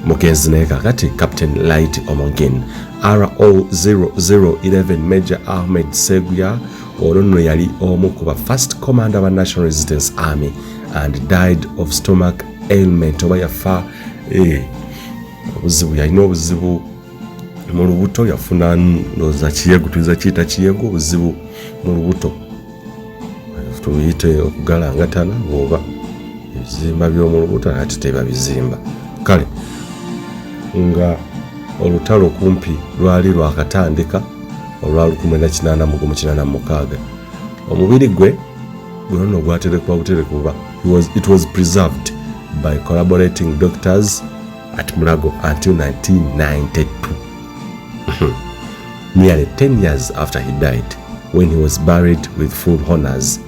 Mugenzi naye kakati Captain Light Omongin. RO0011 Major Ahmed Seguya olonno yali omu ku ba first commander wa National Resistance Army and died of stomach ailment. Oba yafa obuzibu, yalina obuzibu mu lubuto, yafuna ndoza kiyego, tuiza kiyita kiyego, obuzibu mu lubuto tuyite okugalangatana oba ebizimba by'omu lubuto ate teba bizimba. Kale nga olutalo kumpi lwali lwakatandika olwa 1986 omubiri gwe gunono gwaterekwa buterekuba. It was preserved by collaborating doctors at Mulago until 1992. Nearly 10 years after he died, when he was buried with full honors.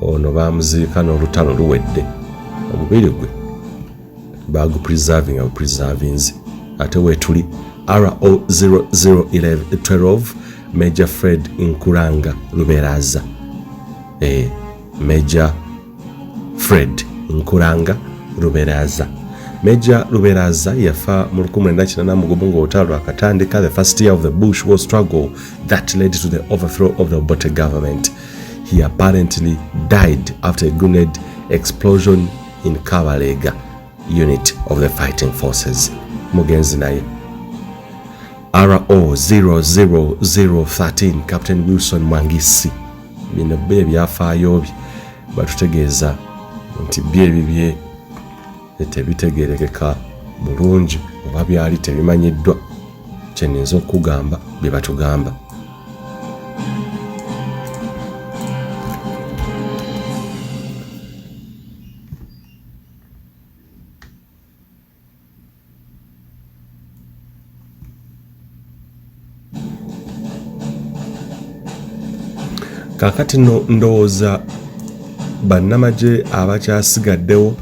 Ono bamuziika n'olutalo luwedde, omubiri gwe bagu preservings ate wetuli. RO0012 Major Fred Nkuranga Luberaza. Major Fred Nkuranga Luberaza. Major Luberaza yafa mu 1989 ng'olutalo lwakatandika, the first year of the Bush War struggle that led to the overthrow of the Obote government. He apparently died after a grenade explosion in Kabalega unit of the fighting forces. Mugenzi naye. RO00013 Captain Wilson Mwangisi. Bino bye byafaayo bye batutegeeza nti bye tebitegerekeka bulungi oba byali tebimanyiddwa. Kyeninza okugamba bye batugamba. Kakati ndowooza bannamagye abakyasigaddewo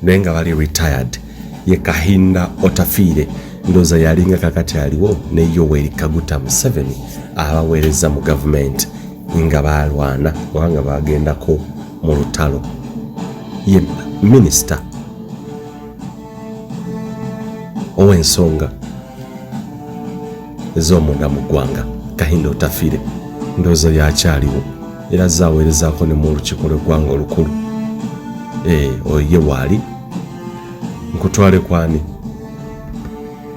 naye nga bali retired, ye Kahinda Otafiire ndowooza yalinga kakati aliwo ne Yoweri Kaguta Museveni abaweereza mu gavumenti nga balwana oba nga bagendako mu lutalo. Ye minisita ow'ensonga ez'omunda mu ggwanga Kahinda Otafiire ndowooza yakyaliwo era zaaweerezaako ne mu lukiiko lw'eggwanga olukulu. oye wali nkutwale kwani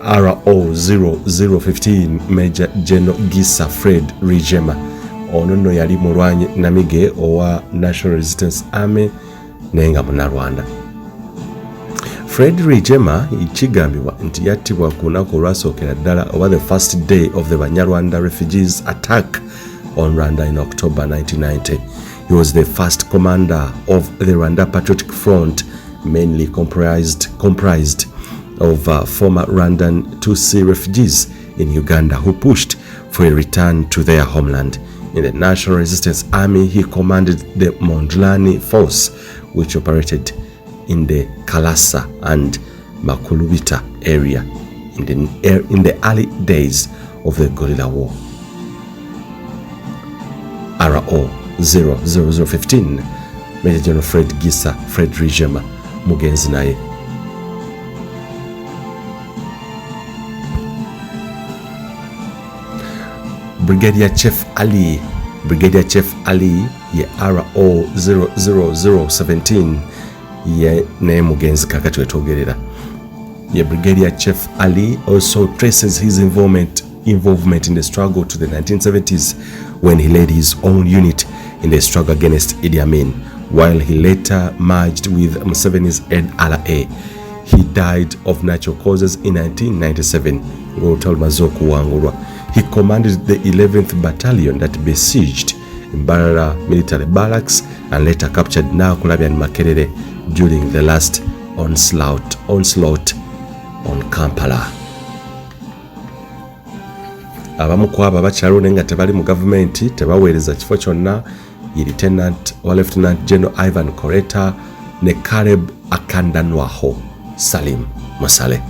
RO0015 Major General Gisa Fred Rijema ono nno yali mulwanyi namige owa National Resistance Army nenga munarwanda. Fred Rijema ikigambibwa nti yattibwa ku lunaku olwasookera ddala over the first day of the Banyarwanda refugees attack on Rwanda in October 1990. He was the first commander of the Rwanda Patriotic Front, mainly comprised of former Rwandan Tutsi refugees in Uganda who pushed for a return to their homeland. In the National Resistance Army, he commanded the Mondlane Force, which operated in the Kalasa and Makulubita area in the early days of the guerrilla war. RO0015 Major General Fred Gisa Fred Rijema mugenzi naye. Brigadier Chief Ali ye RO00017 ye naye mugenzi kakati wetwogerera. Ye Brigadier Chief Ali also traces his involvement in the struggle to the 1970s when he led his own unit in the struggle against Idi Amin, while he later merged with Museveni's NRA. He died of natural causes in 1997. He commanded the 11th Battalion that besieged Mbarara military barracks and later captured Nakulabya and Makerere during the last onslaught on Kampala. Abamu kwaba bakyalone nga tebali mu gavumenti tebaweereza kifo kyonna ye Lieutenant or Lieutenant General Ivan Koreta ne Caleb Akandanwaho Salim Musale.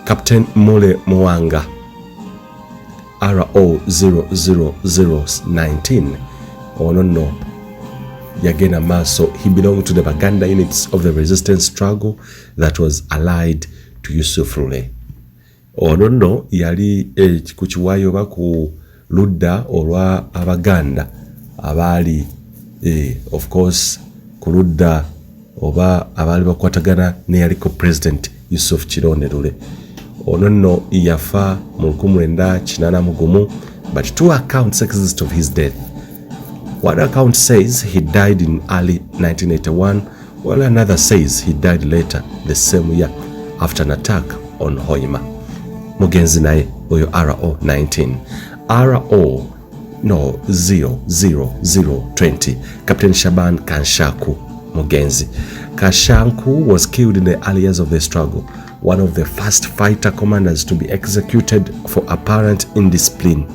Captain Mule Mwanga RO00019 ono nno yagenda maaso. He belonged to the Baganda units of the resistance struggle that was allied to Yusuf Rule. Ono nno yali ku kiwayo oba ku ludda olwa Abaganda abaali of course ku ludda oba abaali bakwatagana ne yaliko President Yusuf Kironde Rule. Ono nno yafa mu 1981, but two accounts exist of his death. One account says he died in early 1981, while another says he died later the same year after an attack on Hoima. Mugenzi naye oyo RO19. RO00020 Captain Shaban Kanshaku Mugenzi. Kashanku was killed in the early years of the struggle, one of the first fighter commanders to be executed for apparent indiscipline.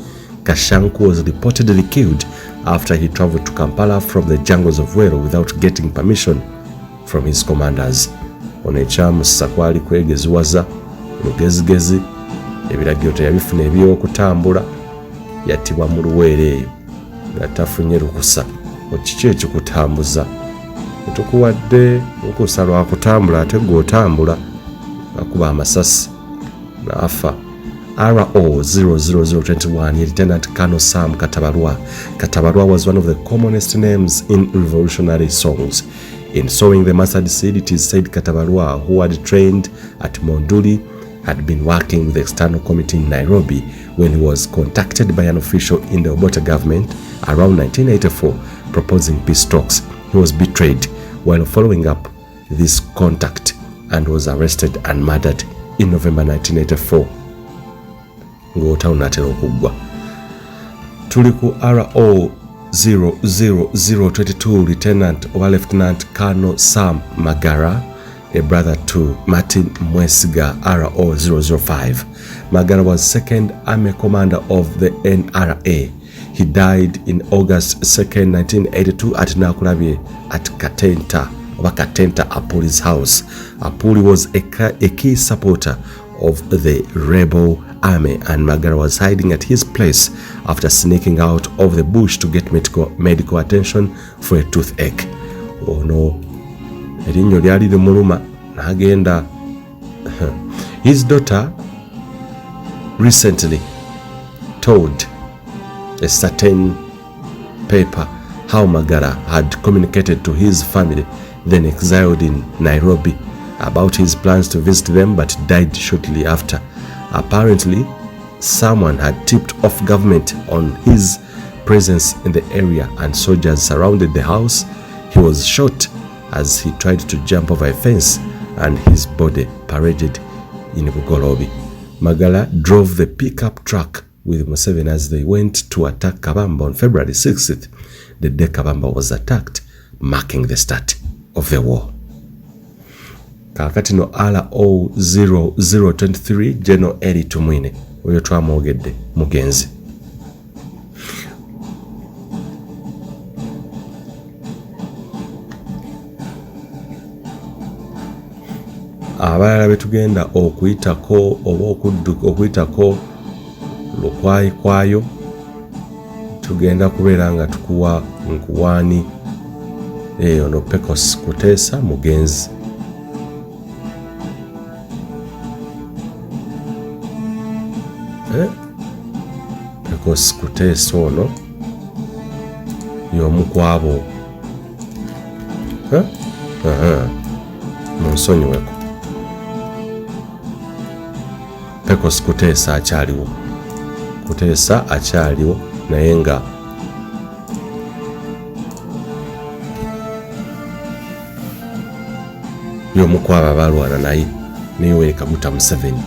Kashanku was reportedly killed after he traveled to Kampala from the jungles of Wero without getting permission from his commanders. Onekyamusa kwali kwegeziwaza lugezigezi ebiragiro teyabifuna ebyokutambula, yattibwa mu Luweero eyo nga tafunye lukusa. Kiki ekikutambuza? Tukuwadde lukusa lwa kutambula ate gw'otambula akuba amasasi naafa. RO00021 Lieutenant Colonel Sam Katabarwa. Katabarwa was one of the commonest names in revolutionary songs. In sowing the mustard seed, it is said Katabarwa, who had trained at Monduli, had been working with the external committee in Nairobi when he was contacted by an official in the Obote government around 1984 proposing peace talks. He was betrayed while following up this contact and was arrested and murdered in November 1984. Ng'otawunatera okuggwa. Tuli ku RO00022 Lieutenant or Lieutenant Colonel Sam Magara, a brother to Martin Mwesiga, RO005. Magara was second army commander of the NRA. He died in August 2nd, 1982 at Nakulabye at Katenta Apuli's house. Apuli was a key supporter of the rebel army, and Magara was hiding at his place after sneaking out of the bush to get medical attention for a toothache. Oh no, erinyo lyali limuluma n'agenda. His daughter recently told a certain paper how Magala had communicated to his family, then exiled in Nairobi, about his plans to visit them but died shortly after. Apparently, someone had tipped off government on his presence in the area and soldiers surrounded the house. He was shot as he tried to jump over a fence and his body paraded in Bugolobi. Magala drove the pickup truck with Museveni as they went to attack Kabamba on February 6th, the day Kabamba was attacked, marking the start of the war. Kakati no RO 0023 General Elly Tumwine oyo twamwogedde mugenzi. Abalala betugenda okuyitako oba okuyitako lukwayikwayo tugenda kubeera nga tukuwa nkuwaani ono Pecos Kuteesa mugenzi. Pecos Kuteesa ono y'omu kwabo munsonyiweko. Pecos Kuteesa akyaliwo. Kuteesa akyaliwo naye nga y'omu kwabo Abaalwana naye ne Yoweri Kaguta Museveni.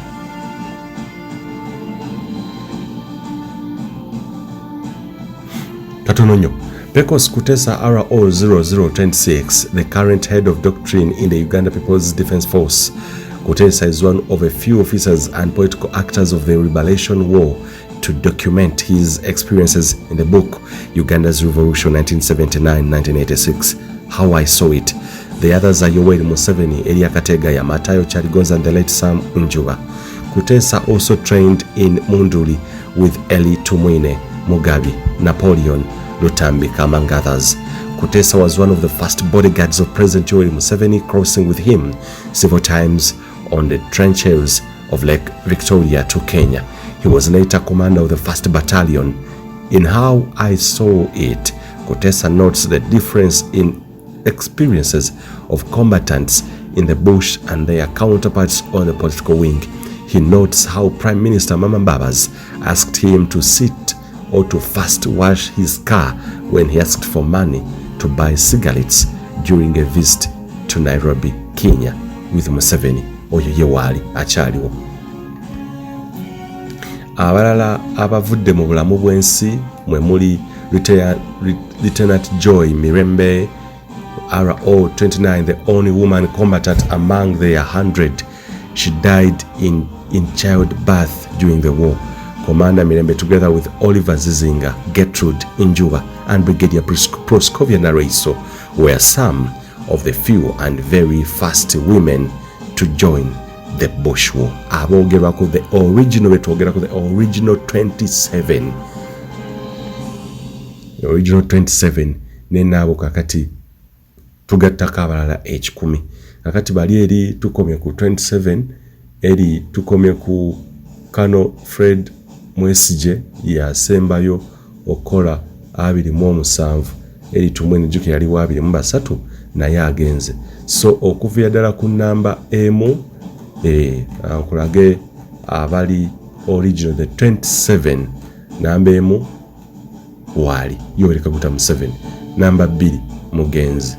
Katono nnyo. Pecos Kuteesa RO 0026, the current head of doctrine in the Uganda People's Defence Force. Kuteesa is one of a few officers and political actors of the Liberation War to document his experiences in the book Uganda's Revolution 1979-1986, How I Saw It. The others are Yoweri Museveni, Elia Kategaya, Matayo Charigonza and the late Sam Njuba. Kuteesa also trained in Munduli with Elly Tumwine, Mugabe, Napoleon, Lutambika, among others. Kuteesa was one of the first bodyguards of President Yoweri Museveni, crossing with him several times on the trenches of Lake Victoria to Kenya. He was later commander of the 1st Battalion. In How I Saw It, Kuteesa notes the difference in experiences of combatants in the bush and their counterparts on the political wing. He notes how Prime Minister Mama Mbabazi asked him to sit or to first wash his car when he asked for money to buy cigarettes during a visit to Nairobi, Kenya with Museveni. Oyo ye waali akyaliwo. Abalala abavudde mu bulamu bw'ensi mwe muli Lieutenant Joy Mirembe, RO 29, the only woman combatant among the 100. She died in childbirth during the war. Commander Mirembe, together with Oliver Zizinga, Gertrude Injuba, and Brigadier Proscovia Nareiso, were some of the few and very first women to join the Bush War. Abogerwako the original 27. The original 27 nenaabo kakati tugattako abalala 10. Kakati bali eri tukomye ku 27, eri tukomye ku Kano Fred Mwesije yasembayo okola 27, eri Tumwine Juki yaliwo 23 naye agenze. So okuvira ddala ku namba emu ankulage abali original the 27. Namba emu wali Yoweri Kaguta Museveni, namba 2 mugenzi,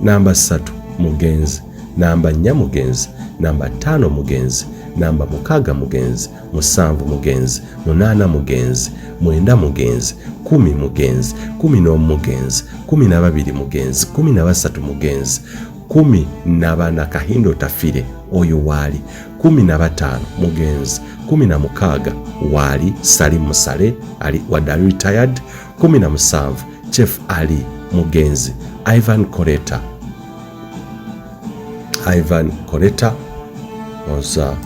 namba 3 mugenzi, namba 4 mugenzi, namba 5 mugenzi, namba 6 mugenzi, 7 mugenzi, 8 mugenzi, 9 mugenzi, 10 mugenzi, 11 mugenzi, 12 mugenzi, 13 mugenzi, 14 Kahindo Tafire oyo wali, 15 mugenzi, 16 wali Salim Musale ali wadali retired, 17 Chief Ali mugenzi, Ivan Koreta oza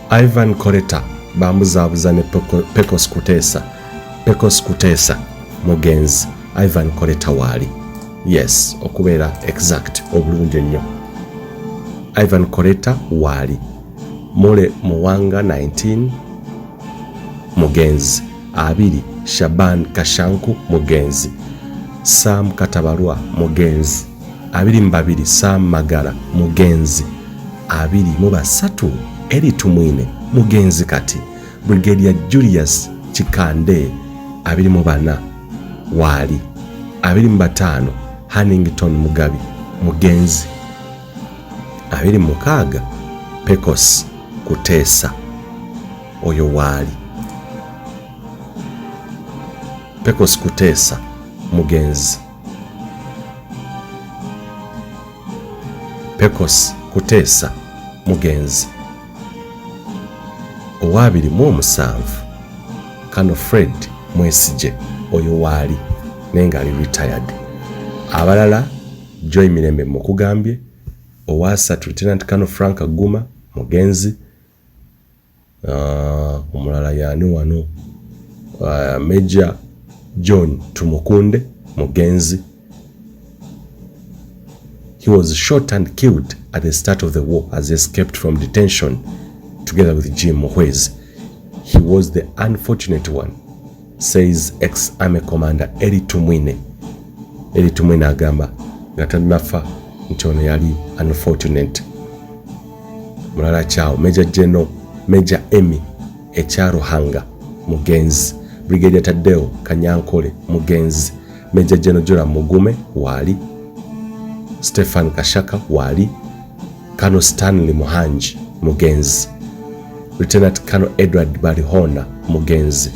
Ivan Koleta bamuzaabuza ne Pecos Kuteesa. Pecos Kuteesa mugenzi, Ivan Koleta waali. Yes, okubeera exact obulungi ennyo. Ivan Koleta waali. Mule Muwanga 19 mugenzi. 2 Shaban Kashanku mugenzi. Sam Katabalwa mugenzi. 22 Sam Magala mugenzi. 23 Elly Tumwine mugenzi kati. Brigadier Julius Chikande 24 waali. 25 Hannington Mugabi mugenzi. 26 Pecos Kuteesa oyo waali. Pecos Kuteesa mugenzi. Pecos Kuteesa mugenzi. 27 Kano Fred Mwesije oyo waali nenga ali retired. Abalala Joy Mirembe mukugambye. 3 Lieutenant Kano Frank Aguma mugenzi. Omulala yani wano Major John Tumukunde mugenzi. He was shot and killed at the start of the war as he escaped from detention together with Jim Muhwezi. He was the unfortunate one, says ex-army commander Elly Tumwine. Elly Tumwine agamba nga nafa nti ono yali unfortunate. Mulala chao Major General Major Emmy Echaruhanga mugenzi. Brigadier Tadeo Kanyankole mugenzi. Major General Jora Mugume waali. Stefan Kashaka waali. Kano Stanley Muhanji mugenzi. Lieutenant Kano Edward Barihona mugenzi.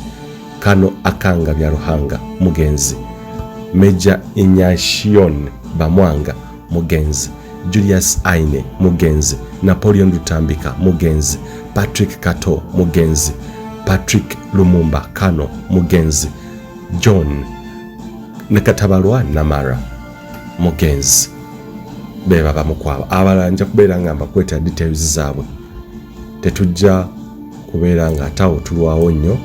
Kano Akanga Byaruhanga mugenzi. Major Inyashion Bamwanga mugenzi. Julius Aine mugenzi. Napoleon Lutambika mugenzi. Patrick Kato mugenzi. Patrick Lumumba Kano mugenzi. John Nekatabalwa Namara mugenzi. Beba bamukwabo. Abalala nja kubeera ngamba kweta details zaabwe. Tetujja kubeera nga atawo tulwawo nnyo.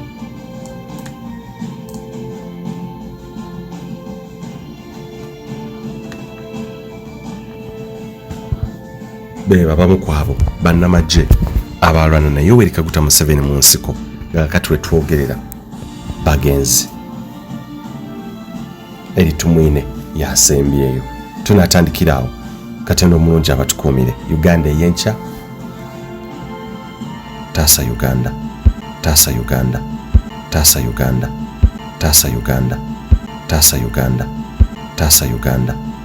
Beba bamukwabo bannamagye Abaalwana naye Yoweri Kaguta Museveni mu nsiko nga kati we twogerera bagenzi. Elly Tumwine yasembyeyo. Tunatandikirawo Katonda omulungi abatukuumire. Uganda ey'enkya. Taasa Uganda. Taasa Uganda. Taasa Uganda. Taasa Uganda. Taasa Uganda. Taasa Uganda.